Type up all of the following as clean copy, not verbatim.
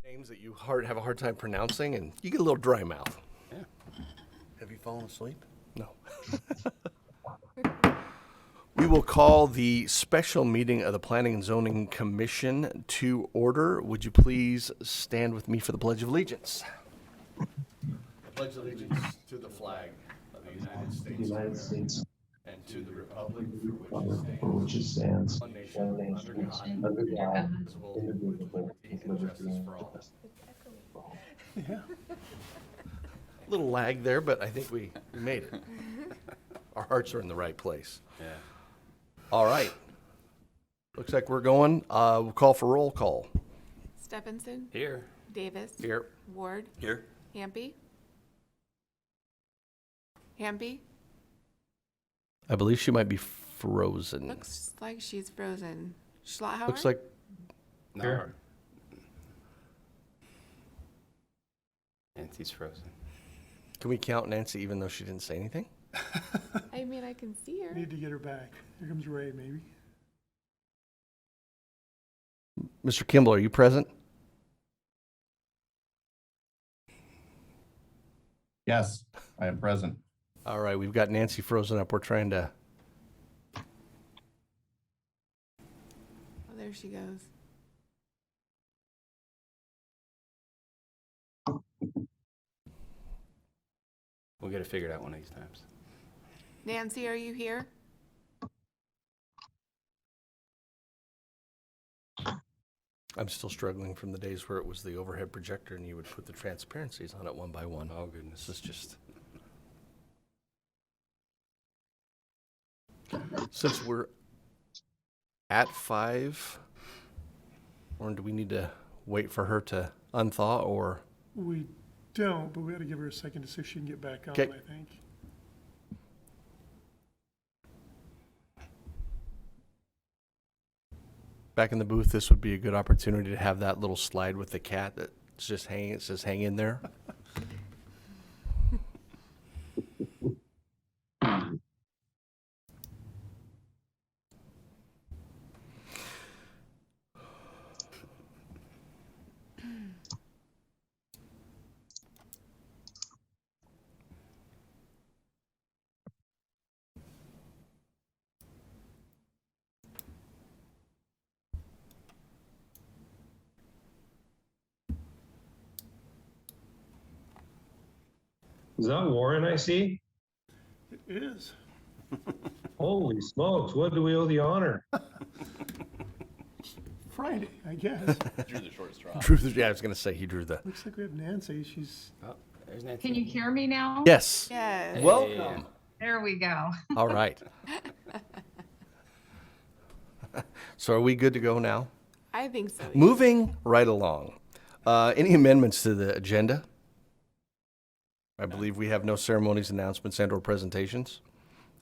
Names that you have a hard time pronouncing, and you get a little dry mouth. Yeah. Have you fallen asleep? No. We will call the special meeting of the Planning and Zoning Commission to order. Would you please stand with me for the Pledge of Allegiance? I pledge allegiance to the flag of the United States and to the republic for which it stands, one nation, under God, indivisible, with liberty and justice for all. Yeah. Little lag there, but I think we made it. Our hearts are in the right place. Yeah. All right. Looks like we're going. We'll call for roll call. Stephenson, Here. Davis, Here. Ward, Here. Hampi. I believe she might be frozen. Looks like she's frozen. Schlotthauer? Looks like No. Nancy's frozen. Can we count Nancy even though she didn't say anything? I mean, I can see her. Need to get her back. Here comes Ray, maybe. Mr. Kimball, are you present? Yes, I am present. All right, we've got Nancy frozen up. We're trying to. Oh, there she goes. We'll get it figured out one of these times. Nancy, are you here? I'm still struggling from the days where it was the overhead projector and you would put the transparencies on it one by one. Oh, goodness. This is just. Since we're at 5, or do we need to wait for her to unthaw, or? We don't, but we ought to give her a second to see if she can get back on, Okay. I think. Back in the booth, this would be a good opportunity to have that little slide with the cat that's just hanging. It says hang in there. Is that Warren I see? It is. Holy smokes, what do we owe the honor? Friday, I guess. Drew the short straw. Yeah, I was going to say he drew the. Looks like we have Nancy. She's Oh, there's Nancy. Can you hear me now? Yes. Yes. Welcome. There we go. All right. So are we good to go now? I think so. Moving right along. Any amendments to the agenda? I believe we have no ceremonies, announcements, and/or presentations.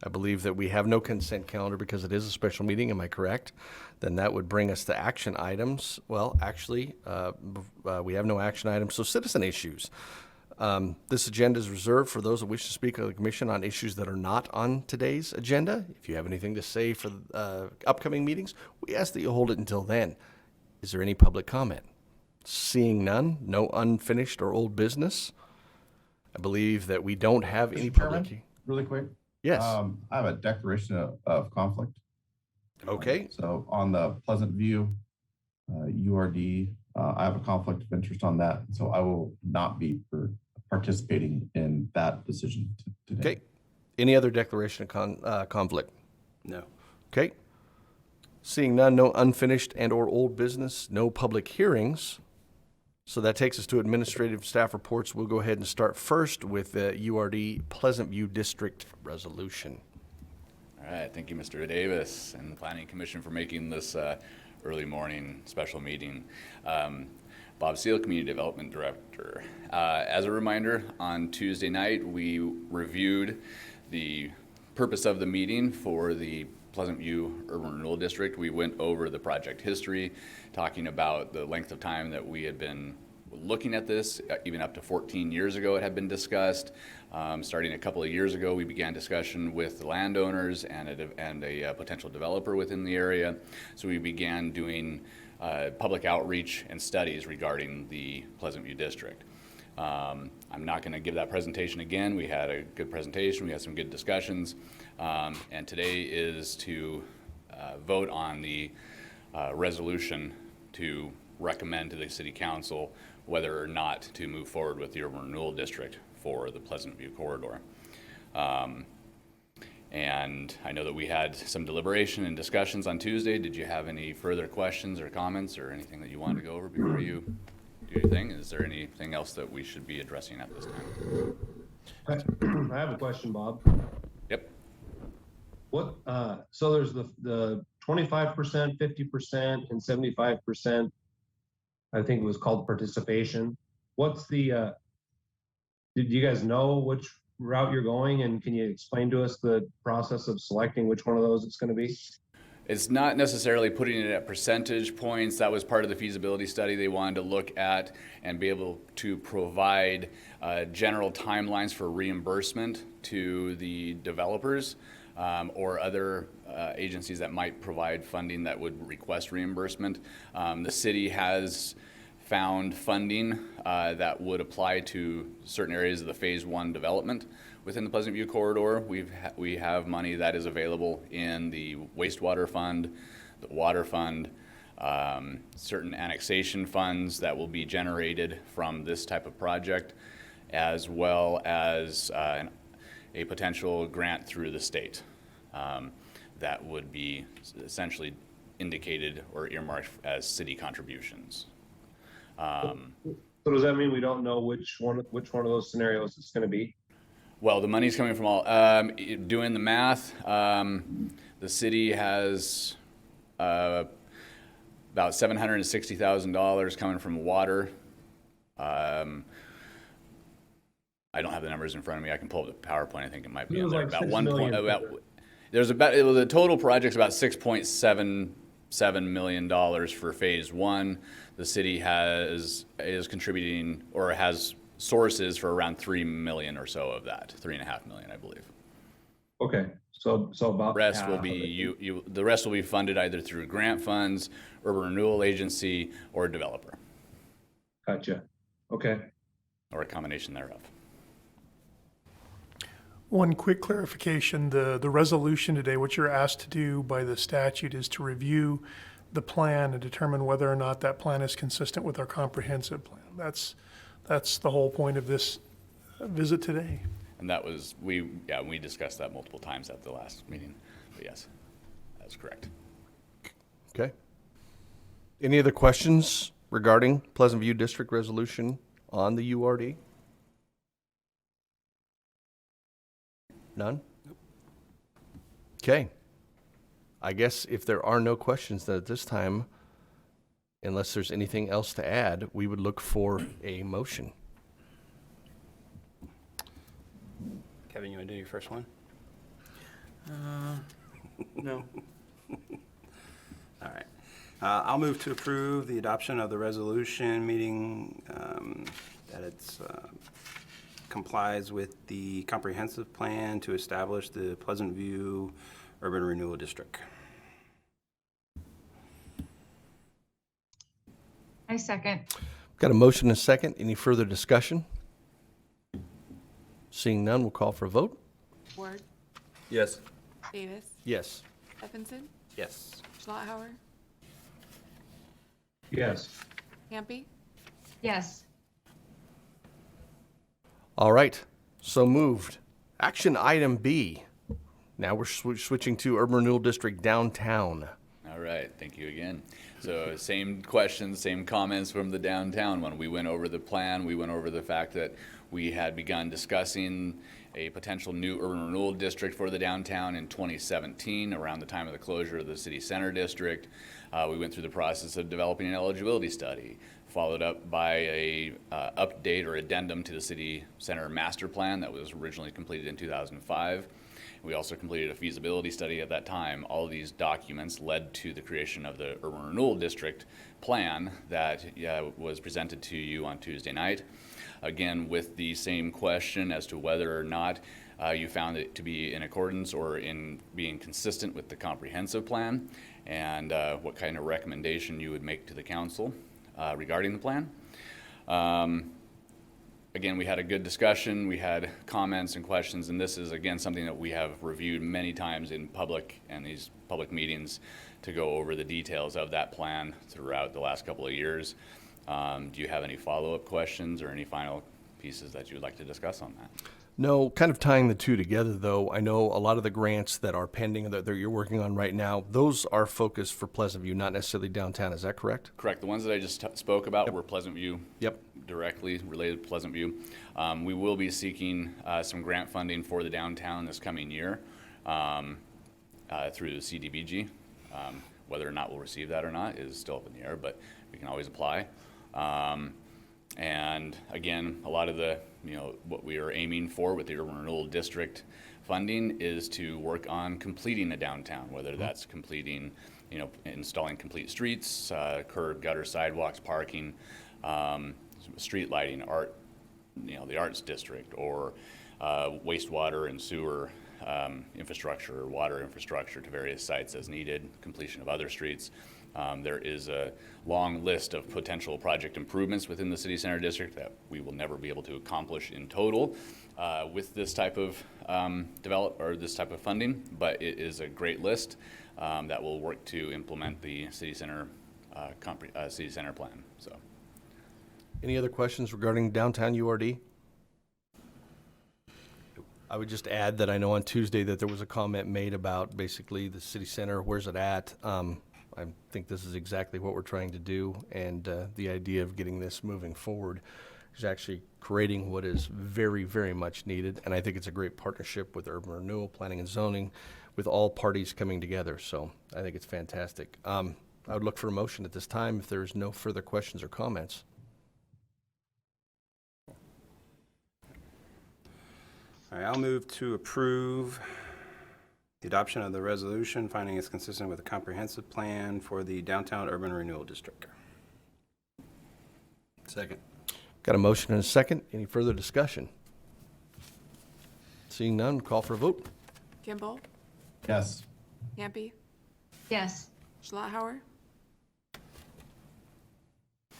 I believe that we have no consent calendar because it is a special meeting. Am I correct? Then that would bring us to action items. Well, actually, we have no action items, so citizen issues. This agenda is reserved for those that wish to speak to the commission on issues that are not on today's agenda. If you have anything to say for upcoming meetings, we ask that you hold it until then. Is there any public comment? Seeing none, no unfinished or old business. I believe that we don't have any Mr. Chairman, public. really quick. Yes. I have a declaration of conflict. Okay. So on the Pleasant View, URD, I have a conflict of interest on that. So I will not be participating in that decision today. Okay. Any other declaration of conflict? No. Okay. Seeing none, no unfinished and or old business, no public hearings. So that takes us to administrative staff reports. We'll go ahead and start first with the URD Pleasant View District resolution. All right, thank you, Mr. Davis and the Planning Commission for making this early morning special meeting. Bob Seal, Community Development Director. As a reminder, on Tuesday night, we reviewed the purpose of the meeting for the Pleasant View Urban Renewal District. We went over the project history, talking about the length of time that we had been looking at this. Even up to 14 years ago it had been discussed. Starting a couple of years ago, we began discussion with the landowners and a potential developer within the area. So we began doing public outreach and studies regarding the Pleasant View District. I'm not going to give that presentation again. We had a good presentation. We had some good discussions. And today is to vote on the resolution to recommend to the City Council whether or not to move forward with the Urban Renewal District for the Pleasant View corridor. And I know that we had some deliberation and discussions on Tuesday. Did you have any further questions or comments or anything that you wanted to go over before you do your thing? Is there anything else that we should be addressing at this time? I have a question, Bob. Yep. What, so there's the 25%, 50%, and 75%, I think it was called participation. What's the, did you guys know which route you're going, and can you explain to us the process of selecting which one of those it's gonna be? It's not necessarily putting it at percentage points. That was part of the feasibility study. They wanted to look at and be able to provide general timelines for reimbursement to the developers or other agencies that might provide funding that would request reimbursement. The city has found funding that would apply to certain areas of the Phase 1 development within the Pleasant View corridor. We have money that is available in the wastewater fund, the water fund, certain annexation funds that will be generated from this type of project, as well as a potential grant through the state that would be essentially indicated or earmarked as city contributions. So does that mean we don't know which one of those scenarios it's gonna be? Well, the money's coming from all, doing the math, the city has about $760,000 coming from water. I don't have the numbers in front of me. I can pull up the PowerPoint. I think it might be It in was there. like About 6 one point, million. the total project's about $6.77 million for Phase 1. The city is contributing or has sources for around 3 million or so of that, 3.5 million, I believe. Okay, so about The rest half will of be it. the rest will be funded either through grant funds, urban renewal agency, or a developer, Gotcha. Okay. or a combination thereof. One quick clarification, the resolution today, what you're asked to do by the statute is to review the plan and determine whether or not that plan is consistent with our comprehensive plan. That's the whole point of this visit today. And that was, we discussed that multiple times at the last meeting, but yes, that's correct. Okay. Any other questions regarding Pleasant View District Resolution on the URD? None? Okay. I guess if there are no questions then at this time, unless there's anything else to add, we would look for a motion. Kevin, you want to do your first one? No. All right. I'll move to approve the adoption of the resolution meeting that it's complies with the comprehensive plan to establish the Pleasant View Urban Renewal District. I second. Got a motion and a second. Any further discussion? Seeing none, we'll call for a vote. Ward, Yes. Davis, Yes. Stephenson, Yes. Schlauer, Yes. Hampi, Yes. All right, so moved. Action item B. Now we're switching to Urban Renewal District Downtown. All right, thank you again. So same questions, same comments from the downtown one. We went over the plan. We went over the fact that we had begun discussing a potential new urban renewal district for the downtown in 2017, around the time of the closure of the city center district. We went through the process of developing an eligibility study, followed up by a update or addendum to the city center master plan that was originally completed in 2005. We also completed a feasibility study at that time. All of these documents led to the creation of the urban renewal district plan that was presented to you on Tuesday night. Again, with the same question as to whether or not you found it to be in accordance or in being consistent with the comprehensive plan. and what kind of recommendation you would make to the council regarding the plan. Again, we had a good discussion, we had comments and questions, and this is, again, something that we have reviewed many times in public and these public meetings to go over the details of that plan throughout the last couple of years. Do you have any follow-up questions or any final pieces that you would like to discuss on that? No, kind of tying the two together, though, I know a lot of the grants that are pending that you're working on right now, those are focused for Pleasant View, not necessarily downtown. Is that correct? Correct. The ones that I just spoke about were Pleasant View. Yep. Directly related to Pleasant View. We will be seeking some grant funding for the downtown this coming year through the CDBG. Whether or not we'll receive that or not is still up in the air, but we can always apply. And again, a lot of the, what we are aiming for with the Urban Renewal District funding is to work on completing a downtown, whether that's completing, installing complete streets, curb, gutter, sidewalks, parking, street lighting, art, the arts district, or wastewater and sewer infrastructure, water infrastructure to various sites as needed, completion of other streets. There is a long list of potential project improvements within the city center district that we will never be able to accomplish in total with this type of this type of funding, but it is a great list that will work to implement the city center city center plan. So, Any other questions regarding downtown URD? I would just add that I know on Tuesday that there was a comment made about basically the city center, where's it at? I think this is exactly what we're trying to do, and the idea of getting this moving forward is actually creating what is very, very much needed, and I think it's a great partnership with urban renewal, planning and zoning, with all parties coming together, so I think it's fantastic. I would look for a motion at this time if there's no further questions or comments. All right, I'll move to approve the adoption of the resolution, finding it's consistent with a comprehensive plan for the Downtown Urban Renewal District. Second. Got a motion and a second. Any further discussion? Seeing none, call for a vote. Kimball, Yes. Hampi, Yes. Schlauer.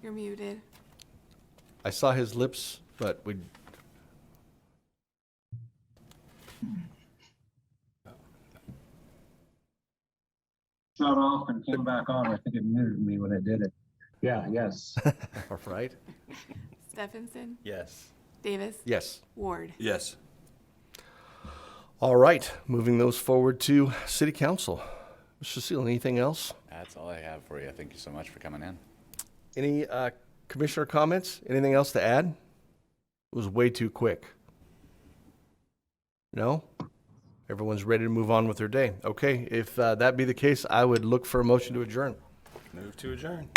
You're muted. I saw his lips, but we. Shut off and came back on. I think it muted me when I did it. Yeah, yes. All right. Stephenson, Yes. Davis, Yes. Ward. Yes. All right. Moving those forward to City Council. Mr. Seal, anything else? that's all I have for you. Thank you so much for coming in. Any commissioner comments? Anything else to add? It was way too quick. No? Everyone's ready to move on with their day. Okay, if that be the case, I would look for a motion to adjourn. Move to adjourn.